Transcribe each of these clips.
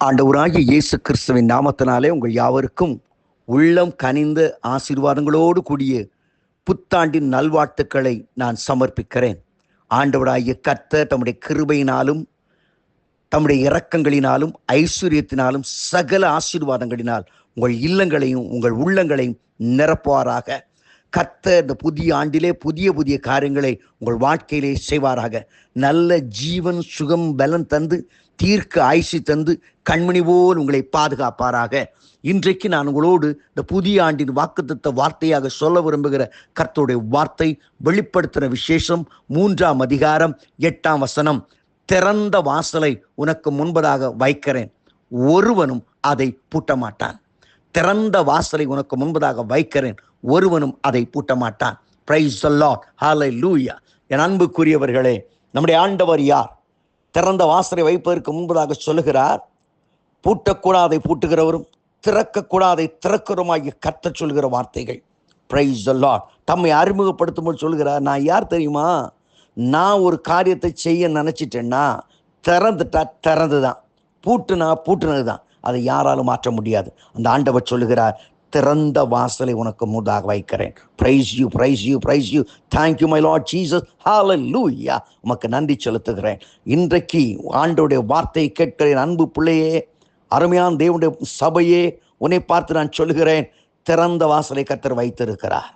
ஆண்டவராகிய இயேசு கிறிஸ்துவின் நாமத்தினாலே உங்கள் யாவருக்கும் உள்ளம் கனிந்த ஆசீர்வாதங்களோடு கூடிய புத்தாண்டின் நல்வாழ்த்துக்களை நான் சமர்ப்பிக்கிறேன். ஆண்டவராகிய கர்த்தர் தம்முடைய கிருபையினாலும் தம்முடைய இரக்கங்களினாலும் ஐஸ்வர்யத்தினாலும் சகல ஆசீர்வாதங்களினால் உங்கள் இல்லங்களையும் உங்கள் உள்ளங்களையும் நிரப்புவாராக. கர்த்தர் இந்த புதிய ஆண்டிலே புதிய புதிய காரியங்களை உங்கள் வாழ்க்கையிலே செய்வாராக. நல்ல ஜீவன் சுகம் பலன் தந்து தீர்க்க ஆயுசு தந்து கண்மணி போல் உங்களை பாதுகாப்பாராக. இன்றைக்கு நான் உங்களோடு இந்த புதிய ஆண்டின் வாக்குத்தத்த வார்த்தையாக சொல்ல விரும்புகிற கர்த்தருடைய வார்த்தை வெளிப்படுத்துகிற விசேஷம் 3ஆம் அதிகாரம் 8ஆம் வசனம். திறந்த வாசலை உனக்கு முன்பதாக வைக்கிறேன், ஒருவனும் அதை பூட்ட மாட்டான். திறந்த வாசலை உனக்கு முன்பதாக வைக்கிறேன், ஒருவனும் அதை பூட்ட மாட்டான். பிரைஸ் தி லார்ட், ஹல்லேலூயா. என் அன்புக்குரியவர்களே, நம்முடைய ஆண்டவர் யார்? திறந்த வாசலை வைப்பதற்கு முன்பதாக சொல்லுகிறார், பூட்டக்கூடாதை பூட்டுகிறவரும் திறக்கக்கூடாதை திறக்கிறவருமாகிய கர்த்தர் சொல்கிற வார்த்தைகள். Price the Lord. தம்மை அறிமுகப்படுத்தும் போது சொல்கிறார், நான் யார் தெரியுமா? நான் ஒரு காரியத்தை செய்ய நினைச்சிட்டேன்னா திறந்துட்டா திறந்துதான், பூட்டுனா பூட்டுனது தான், அதை யாராலும் மாற்ற முடியாது. அந்த ஆண்டவர் சொல்லுகிறார், திறந்த வாசலை உனக்கு முன்பாக வைக்கிறேன். Praise you, praise you, praise you. Thank you my Lord Jesus, hallelujah. உமக்கு நன்றி செலுத்துகிறேன். இன்றைக்கு ஆண்டவருடைய வார்த்தையை கேட்கிறேன். அன்பு பிள்ளையே, அருமையான தேவனுடைய சபையே, உன்னை பார்த்து நான் சொல்லுகிறேன், திறந்த வாசலை கர்த்தர் வைத்திருக்கிறார்.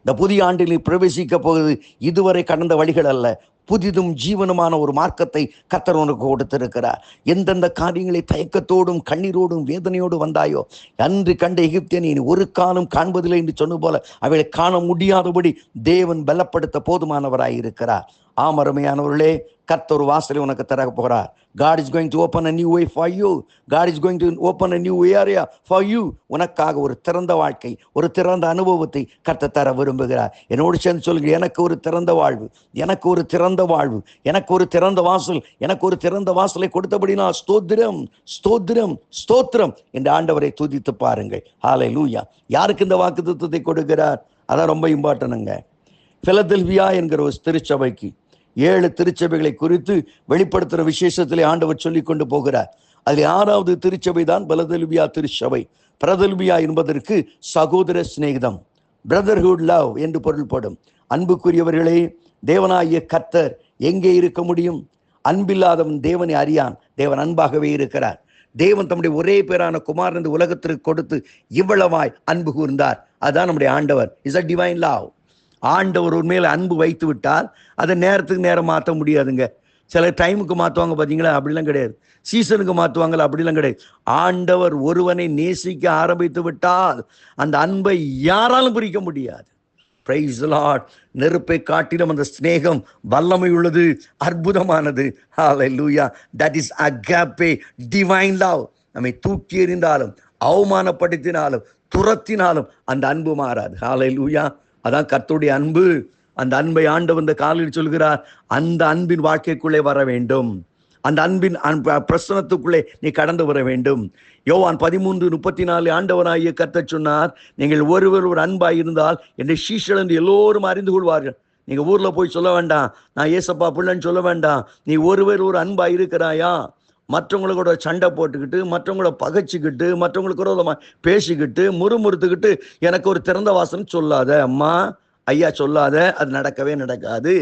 இந்த புதிய ஆண்டில் பிரவேசிக்க போகுது இதுவரை கடந்த வழிகள் அல்ல, புதிதும் ஜீவனுமான ஒரு மார்க்கத்தை கர்த்தர் உனக்கு கொடுத்திருக்கிறார். எந்தெந்த காரியங்களை தயக்கத்தோடும் கண்ணீரோடும் வேதனையோடு வந்தாயோ, அன்று கண்ட எகிப்தியனை இனி ஒரு காலம் காண்பதில்லை என்று சொன்ன போல அவைகளை காண முடியாதபடி தேவன் பலப்படுத்த போதுமானவராய் இருக்கிறார். ஆம் அருமையானவர்களே, கர்த்தர் ஒரு வாசலை உனக்கு தர போகிறார். God is going to open a new way for you. God is going to open a new area for you. உனக்காக ஒரு திறந்த வாழ்க்கை, ஒரு திறந்த அனுபவத்தை கர்த்தர் தர விரும்புகிறார். என்னோடு சேர்ந்து சொல்லுங்க, எனக்கு ஒரு திறந்த வாழ்வு, எனக்கு ஒரு திறந்த வாழ்வு, எனக்கு ஒரு திறந்த வாசல், எனக்கு ஒரு திறந்த வாசலை கொடுத்தபடினா ஸ்தோத்திரம், ஸ்தோத்திரம், ஸ்தோத்திரம் என்று ஆண்டவரை துதித்து பாருங்கள். ஹல்லேலூயா. யாருக்கு இந்த வாக்குத்தத்தத்தை கொடுக்கிறார்? அதான் ரொம்ப இம்பார்ட்டன்ட்ங்க. பிலதெல்பியா என்கிற ஒரு திருச்சபைக்கு 7 திருச்சபைகளை குறித்து வெளிப்படுத்துகிற விசேஷத்திலே ஆண்டவர் சொல்லி கொண்டு போகிறார். அதில் 6வது திருச்சபை தான் பிலதெல்பியா திருச்சபை. பிலதெல்பியா என்பதற்கு சகோதர சிநேகிதம், பிரதர்ஹுட் லவ் என்று பொருள்படும். அன்புக்குரியவர்களே, தேவனாகிய கர்த்தர் எங்கே இருக்க முடியும்? அன்பில்லாதவன் தேவனை அறியான். தேவன் அன்பாகவே இருக்கிறார். தேவன் தம்முடைய ஒரே பேரான குமாரன் இந்த உலகத்திற்கு கொடுத்து இவ்வளவாய் அன்பு கூர்ந்தார். அதுதான் நம்முடைய ஆண்டவர். Is a divine love. ஆண்டவர் ஒரு மேல அன்பு வைத்து விட்டால் அதை நேரத்துக்கு நேரம் மாற்ற முடியாதுங்க. சில டைமுக்கு மாற்றுவாங்க பார்த்தீங்களா, அப்படிலாம் கிடையாது. சீசனுக்கு மாற்றுவாங்களா, அப்படிலாம் கிடையாது. ஆண்டவர் ஒருவனை நேசிக்க ஆரம்பித்து விட்டால் அந்த அன்பை யாராலும் பிரிக்க முடியாது. Praise the Lord. நெருப்பை காட்டிலும் அந்த சிநேகம் வல்லமை உள்ளது, அற்புதமானது. Hallelujah. That is agape, divine love. நம்மை தூக்கி எறிந்தாலும் அவமானப்படுத்தினாலும் துரத்தினாலும் அந்த அன்பு மாறாது. ஹல்லேலூயா. அதான் கர்த்தருடைய அன்பு. அந்த அன்பை ஆண்டவர் இந்த காலையில் சொல்கிறார், அந்த அன்பின் வாழ்க்கைக்குள்ளே வர வேண்டும். அந்த அன்பின் பிரசனத்துக்குள்ளே நீ கடந்து வர வேண்டும். யோவான் 13:34 ஆண்டவராகிய கர்த்தர் சொன்னார், நீங்கள் ஒருவர் ஒரு அன்பாய் இருந்தால் என்னை சீஷர்கள் என்று எல்லோரும் அறிந்து கொள்வார்கள். நீங்க ஊர்ல போய் சொல்ல வேண்டாம், நான் ஏசப்பா பிள்ளைன்னு சொல்ல வேண்டாம். நீ ஒருவர் ஒரு அன்பாய் இருக்கிறாயா? மற்றவங்களோட சண்டை போட்டுக்கிட்டு, மற்றவங்கள பகைச்சிக்கிட்டு, மற்றவங்களுக்கு விரோதமாக பேசிக்கிட்டு, முறுமுறுத்துக்கிட்டு எனக்கு ஒரு திறந்த வாசல் சொல்லாத அம்மா, ஐயா சொல்லாத. அது நடக்கவே நடக்காது.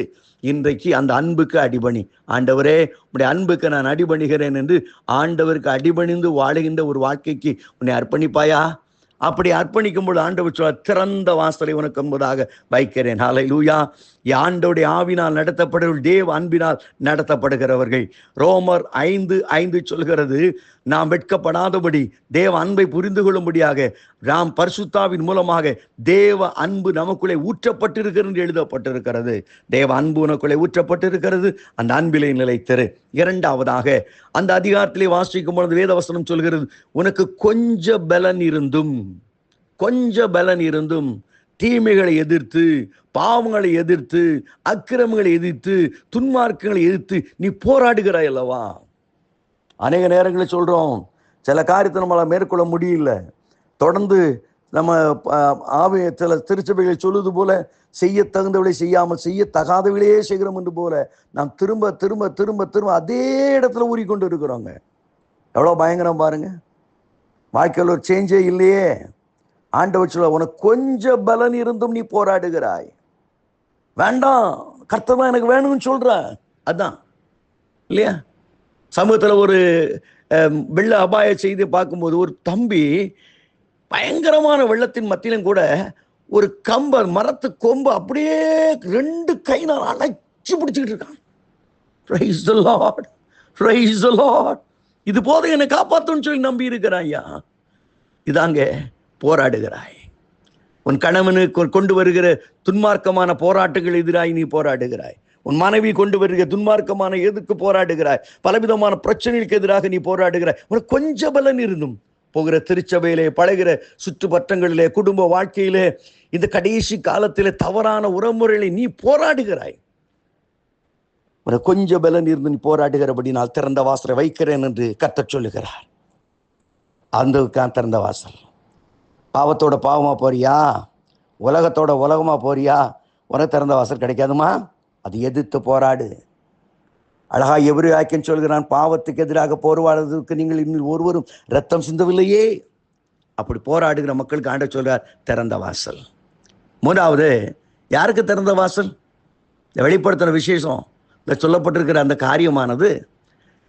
இன்றைக்கு அந்த அன்புக்கு அடிபணி. ஆண்டவரே, உன்னுடைய அன்புக்கு நான் அடிபணிகிறேன் என்று ஆண்டவருக்கு அடிபணிந்து வாழுகின்ற ஒரு வாழ்க்கைக்கு உன்னை அர்ப்பணிப்பாயா? அப்படி அர்ப்பணிக்கும் போது ஆண்டவர் சொல்ல, திறந்த வாசலை உனக்கு என்பதாக வைக்கிறேன். ஹல்லேலூயா. ஆண்டவருடைய ஆவினால் நடத்தப்படுகிறவர்கள் தேவ அன்பினால் நடத்தப்படுகிறவர்கள். ரோமர் 5:5 சொல்கிறது, நாம் வெட்கப்படாதபடி தேவ அன்பை புரிந்து கொள்ளும்படியாக நாம் பரிசுத்தாவின் மூலமாக தேவ அன்பு நமக்குள்ளே ஊற்றப்பட்டிருக்கிறது என்று எழுதப்பட்டிருக்கிறது. தேவ அன்பு உனக்குள்ளே ஊற்றப்பட்டிருக்கிறது. அந்த அன்பிலே நிலைத்திரு. இரண்டாவதாக, அந்த அதிகாரத்திலே வாசிக்கும் பொழுது வேதவசனம் சொல்கிறது, உனக்கு கொஞ்ச பலன் இருந்தும் தீமைகளை எதிர்த்து, பாவங்களை எதிர்த்து, அக்கிரமங்களை எதிர்த்து, துன்மார்க்கங்களை எதிர்த்து நீ போராடுகிறாய் அல்லவா? அநேக நேரங்களில் சொல்றோம், சில காரியத்தை நம்மளால மேற்கொள்ள முடியல. தொடர்ந்து நம்ம சில திருச்சபைகளை சொல்லுவது போல செய்ய தகுந்தவளை செய்யாமல் செய்ய தகாதவளையே செய்கிறோம் என்று போல நாம் திரும்ப திரும்ப திரும்ப திரும்ப அதே இடத்துல ஊறிக்கொண்டு இருக்கிறோங்க. எவ்வளோ பயங்கரம் பாருங்க. வாழ்க்கையில் ஒரு சேஞ்சே இல்லையே. ஆண்டவர் சொல்ல, உனக்கு கொஞ்சம் பலன் இருந்தும் நீ போராடுகிறாய். வேண்டாம், கர்த்தர் தான் எனக்கு வேணும்னு சொல்ற. அதான் இல்லையா? சமூகத்தில் ஒரு வெள்ள அபாய செய்தி பார்க்கும்போது ஒரு தம்பி பயங்கரமான வெள்ளத்தின் மத்தியிலும் கூட ஒரு கம்பு, மரத்து கொம்பு அப்படியே 2 கையினால் அணைச்சு பிடிச்சிக்கிட்டு இருக்கான். Praise the Lord, praise the Lord. இது போதும் என்னை காப்பாத்துன்னு சொல்லி நம்பி இருக்கிறான். ஐயா, இதாங்க போராடுகிறாய். உன் கணவனுக்கு கொண்டு வருகிற துன்மார்க்கமான போராட்டங்கள் எதிராய் நீ போராடுகிறாய். உன் மனைவி கொண்டு வருகிற துன்மார்க்கமான எதுக்கு போராடுகிறாய். பலவிதமான பிரச்சனைகளுக்கு எதிராக நீ போராடுகிறாய். உனக்கு கொஞ்சம் பலன் இருந்தும் போகிற திருச்சபையிலே, பழகிற சுற்றுப்பற்றங்களிலே, குடும்ப வாழ்க்கையிலே, இந்த கடைசி காலத்திலே தவறான உறவுமுறைகளை நீ போராடுகிறாய். உனக்கு கொஞ்சம் பலன் இருந்து நீ போராடுகிறபடி நான் திறந்த வாசலை வைக்கிறேன் என்று கர்த்தர் சொல்லுகிறார். அந்த திறந்த வாசல். பாவத்தோட பாவமா போறியா, உலகத்தோட உலகமா போறியா, உனக்கு திறந்த வாசல் கிடைக்காதுமா. அது எதிர்த்து போராடு. அழகா எபிரேயன் சொல்கிறான், பாவத்துக்கு எதிராக போராடுவதற்கு நீங்கள் இன்னும் ஒருவரும் ரத்தம் சிந்தவில்லையே. அப்படி போராடுகிற மக்களுக்கு ஆண்டவர் சொல்றார் திறந்த வாசல். மூன்றாவது, யாருக்கு திறந்த வாசல்? இந்த வெளிப்படுத்தின விசேஷம், இந்த சொல்லப்பட்டிருக்கிற அந்த காரியமானது,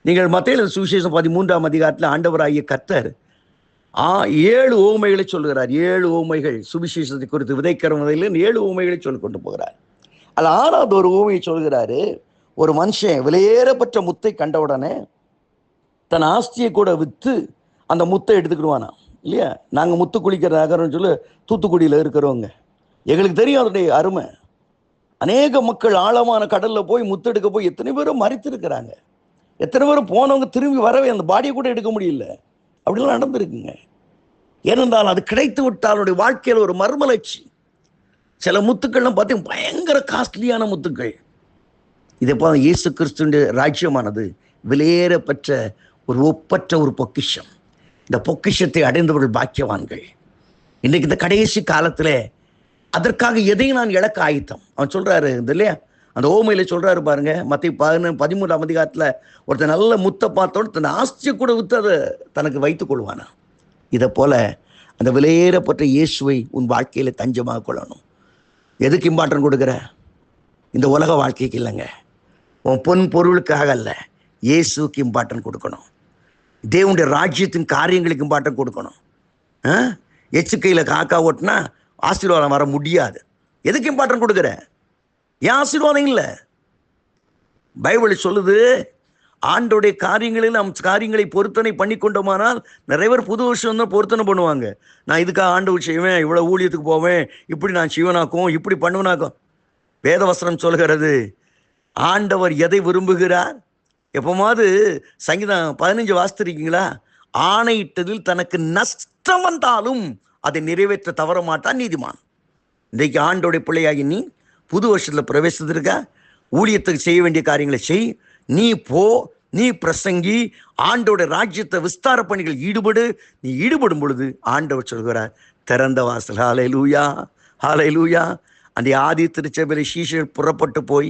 நீங்கள் மத்தேயு சுவிசேஷம் 13ஆம் அதிகாரத்தில் ஆண்டவராகிய கர்த்தர் 7 உவமைகளை சொல்லுகிறார். 7 உவமைகள் சுவிசேஷத்தை குறித்து விதைக்கிறவதில் 7 உவமைகளை சொல்லிக் கொண்டு போகிறார். அது 6வது ஒரு உவமையை சொல்கிறாரு. ஒரு மனுஷன் விலையேறப்பட்ட முத்தை கண்டவுடனே தன் ஆஸ்தியை கூட விற்று அந்த முத்தை எடுத்துக்கிடுவானா. இல்லையா? நாங்கள் முத்து குளிக்கிற நகரம்னு சொல்லி தூத்துக்குடியில் இருக்கிறவங்க, எங்களுக்கு தெரியும் அதனுடைய அருமை. அநேக மக்கள் ஆழமான கடலில் போய் முத்தெடுக்க போய் எத்தனை பேரும் மறித்திருக்கிறாங்க. எத்தனை பேரும் போனவங்க திரும்பி வரவே அந்த பாடியை கூட எடுக்க முடியல. அப்படிலாம் நடந்திருக்குங்க. ஏனென்றால் அது கிடைத்து விட்டால் அவருடைய வாழ்க்கையில் ஒரு மர்மலட்சி. சில முத்துக்கள்லாம் பார்த்தீங்கன்னா பயங்கர காஸ்ட்லியான முத்துக்கள். இதே போல இயேசு கிறிஸ்துவின் ராஜ்யமானது விலையேறப்பெற்ற ஒரு ஒப்பற்ற ஒரு பொக்கிஷம். இந்த பொக்கிஷத்தை அடைந்தவர்கள் பாக்கியவான்கள். இன்றைக்கு இந்த கடைசி காலத்தில் அதற்காக எதையும் நான் இழக்க ஆயத்தம். அவன் சொல்றாரு இல்லையா, அந்த ஓமையில சொல்றாரு பாருங்க, மத்தேயு 13ஆம் அதிகாரத்தில் ஒருத்தர் நல்ல முத்தை பார்த்தோன்னு தன் ஆஸ்தியை கூட வித்து அதை தனக்கு வைத்துக் கொள்வானா. இதை போல அந்த விலையேறப்பட்ட இயேசுவை உன் வாழ்க்கையில தஞ்சமாக கொள்ளணும். எதுக்கு இம்பார்ட்டன்ட் கொடுக்குற? இந்த உலக வாழ்க்கைக்கு இல்லைங்க, உன் பொன் பொருளுக்காக அல்ல, இயேசுக்கு இம்பார்ட்டன்ட் கொடுக்கணும். தேவனுடைய ராஜ்யத்தின் காரியங்களுக்கு இம்பார்ட்டன்ட் கொடுக்கணும். எச்சுக்கையில் காக்கா ஓட்டினா ஆசீர்வாதம் வர முடியாது. எதுக்கு இம்பார்ட்டன்ட் கொடுக்குற? ஏன் ஆசீர்வாதம் இல்லை? பைபிள் சொல்லுது, ஆண்டோடைய காரியங்களில் நாம் காரியங்களை பொருத்தனை பண்ணி கொண்டோமானால் நிறைய பேர் புது வருஷம் தான் பொருத்தனை பண்ணுவாங்க. நான் இதுக்காக ஆண்டவர் செய்வேன், இவ்வளோ ஊழியத்துக்கு போவேன், இப்படி நான் சிவனாக்கும், இப்படி பண்ணுவனாக்கும். வேதவசனம் சொல்கிறது, ஆண்டவர் எதை விரும்புகிறார்? எப்போமாவது சங்கீதம் 15 வாசித்திருக்கீங்களா? ஆணையிட்டதில் தனக்கு நஷ்டம் வந்தாலும் அதை நிறைவேற்ற தவற மாட்டான் நீதிமான். இன்றைக்கு ஆண்டோடைய பிள்ளையாகி நீ புது வருஷத்தில் பிரவேசித்திருக்க, ஊழியத்துக்கு செய்ய வேண்டிய காரியங்களை செய். நீ போ, நீ பிரசங்கி, ஆண்டோட ராஜ்யத்தை விஸ்தார பணிகள் ஈடுபடு. நீ ஈடுபடும் பொழுது ஆண்டவர் சொல்கிறார் திறந்த வாசல். ஹல்லேலூயா, ஹல்லேலூயா. அந்த ஆதி திருச்சபையில் சீஷர்கள் புறப்பட்டு போய்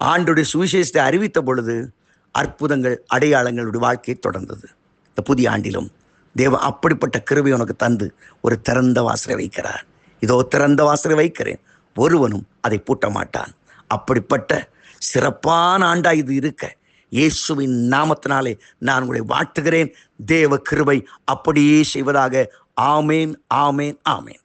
ஆண்டோடைய சுவிசேஷத்தை அறிவித்த பொழுது அற்புதங்கள், அடையாளங்களுடைய வாழ்க்கை தொடர்ந்தது. இந்த புதிய ஆண்டிலும் தேவன் அப்படிப்பட்ட கிருபை உனக்கு தந்து ஒரு திறந்த வாசலை வைக்கிறார். இதோ திறந்த வாசலை வைக்கிறேன், ஒருவனும் அதை பூட்ட மாட்டான். அப்படிப்பட்ட சிறப்பான ஆண்டா இது இருக்க இயேசுவின் நாமத்தினாலே நான் உங்களை வாழ்த்துகிறேன். தேவ கிருபை அப்படியே செய்வதாக. ஆமேன், ஆமேன், ஆமேன்.